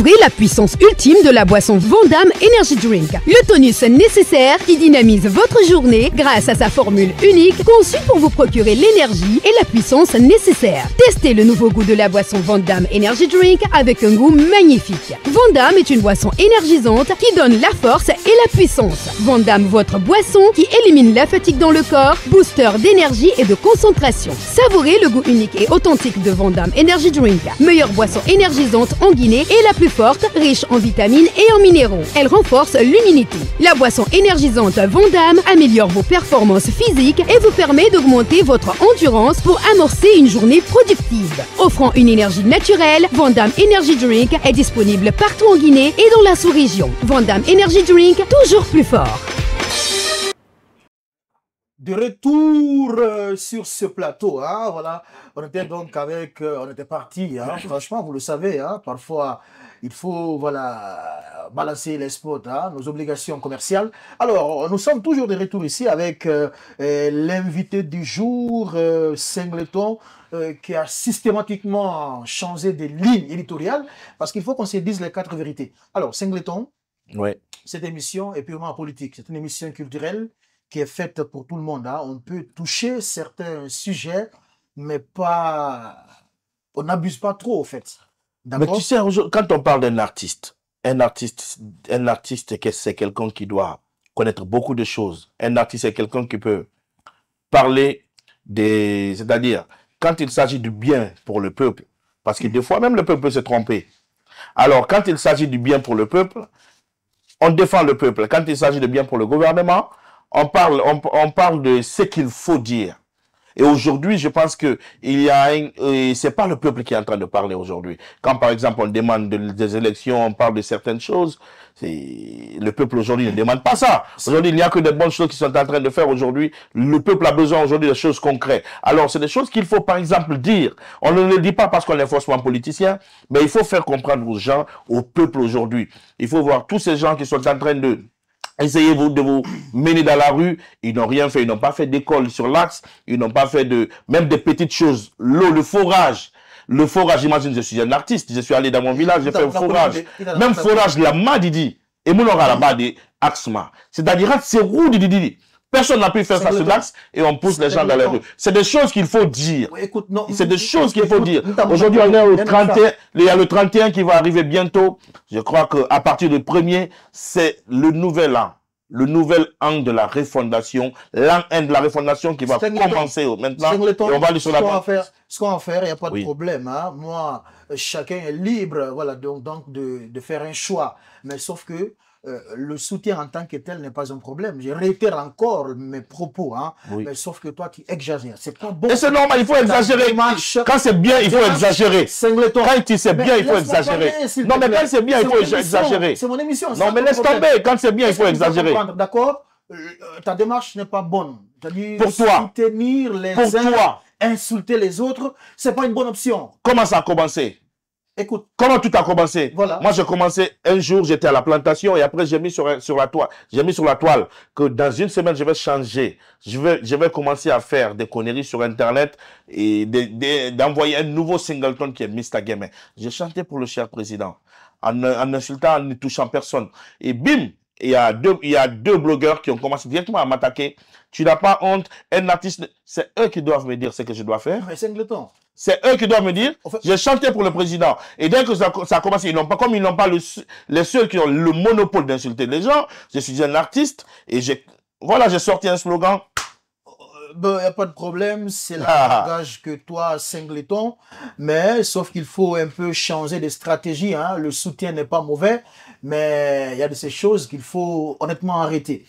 Découvrez la puissance ultime de la boisson Vandame Energy Drink. Le tonus nécessaire qui dynamise votre journée grâce à sa formule unique conçue pour vous procurer l'énergie et la puissance nécessaires. Testez le nouveau goût de la boisson Vandame Energy Drink avec un goût magnifique. Vandame est une boisson énergisante qui donne la force et la puissance. Vandame, votre boisson qui élimine la fatigue dans le corps, booster d'énergie et de concentration. Savourez le goût unique et authentique de Vandame Energy Drink. Meilleure boisson énergisante en Guinée et la plus forte, riche en vitamines et en minéraux. Elle renforce l'immunité. La boisson énergisante Vandame améliore vos performances physiques et vous permet d'augmenter votre endurance pour amorcer une journée productive. Offrant une énergie naturelle, Vandame Energy Drink est disponible partout en Guinée et dans la sous-région. Vandame Energy Drink, toujours plus fort. De retour sur ce plateau, hein, voilà, on était donc avec, on était parti, hein, franchement, vous le savez, hein, parfois il faut, voilà, balancer les spots, hein, nos obligations commerciales. Alors, nous sommes toujours de retour ici avec l'invité du jour, Singleton, qui a systématiquement changé de ligne éditoriale, parce qu'il faut qu'on se dise les 4 vérités. Alors, Singleton, ouais. Cette émission est purement politique, c'est une émission culturelle, qui est faite pour tout le monde. Hein. On peut toucher certains sujets, mais pas... On n'abuse pas trop, au fait. Mais tu sais, quand on parle d'un artiste, c'est quelqu'un qui doit connaître beaucoup de choses. Un artiste, c'est quelqu'un qui peut parler des... C'est-à-dire, quand il s'agit du bien pour le peuple, parce que des fois, même le peuple peut se tromper. Alors, quand il s'agit du bien pour le peuple, on défend le peuple. Quand il s'agit de bien pour le gouvernement, on parle de ce qu'il faut dire. Et aujourd'hui, je pense que c'est pas le peuple qui est en train de parler aujourd'hui. Quand, par exemple, on demande des élections, on parle de certaines choses, le peuple aujourd'hui ne demande pas ça. Aujourd'hui, il n'y a que des bonnes choses qui sont en train de faire aujourd'hui. Le peuple a besoin aujourd'hui de choses concrètes. Alors, c'est des choses qu'il faut, par exemple, dire. On ne le dit pas parce qu'on est forcément politicien, mais il faut faire comprendre aux gens, au peuple aujourd'hui. Il faut voir tous ces gens qui sont en train de essayez de vous mener dans la rue, ils n'ont rien fait, ils n'ont pas fait d'école sur l'axe, ils n'ont pas fait même des petites choses, l'eau, le forage, imagine, je suis un artiste, je suis allé dans mon village, j'ai fait un forage, même forage, la madidi, et mon aura là-bas des axma, c'est-à-dire, c'est roux, personne n'a pu faire ça sur l'axe et on pousse les gens dans les rues. C'est des choses qu'il faut dire. C'est des choses qu'il faut dire. Aujourd'hui, on est au 31, il y a le 31 qui va arriver bientôt. Je crois qu'à partir du 1er, c'est le nouvel an. Le nouvel an de la refondation. L'an 1 de la refondation qui va commencer maintenant. Et on va aller sur la ce qu'on va faire, il n'y a pas de problème. Hein. Moi, chacun est libre voilà, donc de faire un choix. Mais sauf que le soutien en tant que tel n'est pas un problème. Je réitère encore mes propos, hein, mais sauf que toi, tu exagères. C'est pas bon. Et c'est normal, il faut exagérer. Quand c'est bien, il faut exagérer. Quand c'est bien, il faut exagérer. Non, mais quand c'est bien, il faut exagérer. C'est mon émission. Non, mais laisse tomber. Quand c'est bien, il faut exagérer. D'accord? Ta démarche n'est pas bonne. Pour toi. Soutenir les uns, insulter les autres, c'est pas une bonne option. Comment ça a commencé? Écoute, comment tout a commencé? Voilà. Moi, j'ai commencé un jour, j'étais à la plantation et après, j'ai mis sur la toile. J'ai mis sur la toile que dans une semaine, je vais changer. Je vais commencer à faire des conneries sur Internet et d'envoyer un nouveau singleton qui est Mr. Gamer. J'ai chanté pour le cher président en insultant, en ne touchant personne. Et bim! Il y a deux blogueurs qui ont commencé directement à m'attaquer. Tu n'as pas honte. Un artiste, c'est eux qui doivent me dire ce que je dois faire. Mais Singleton. C'est eux qui doivent me dire, j'ai chanté pour le président. Et dès que ça a commencé, comme ils n'ont pas les seuls qui ont le monopole d'insulter les gens, je suis un artiste et j'ai sorti un slogan. Il n'y a pas de problème, c'est le langage que toi, Singleton, mais sauf qu'il faut un peu changer de stratégie. Hein. Le soutien n'est pas mauvais, mais il y a de ces choses qu'il faut honnêtement arrêter.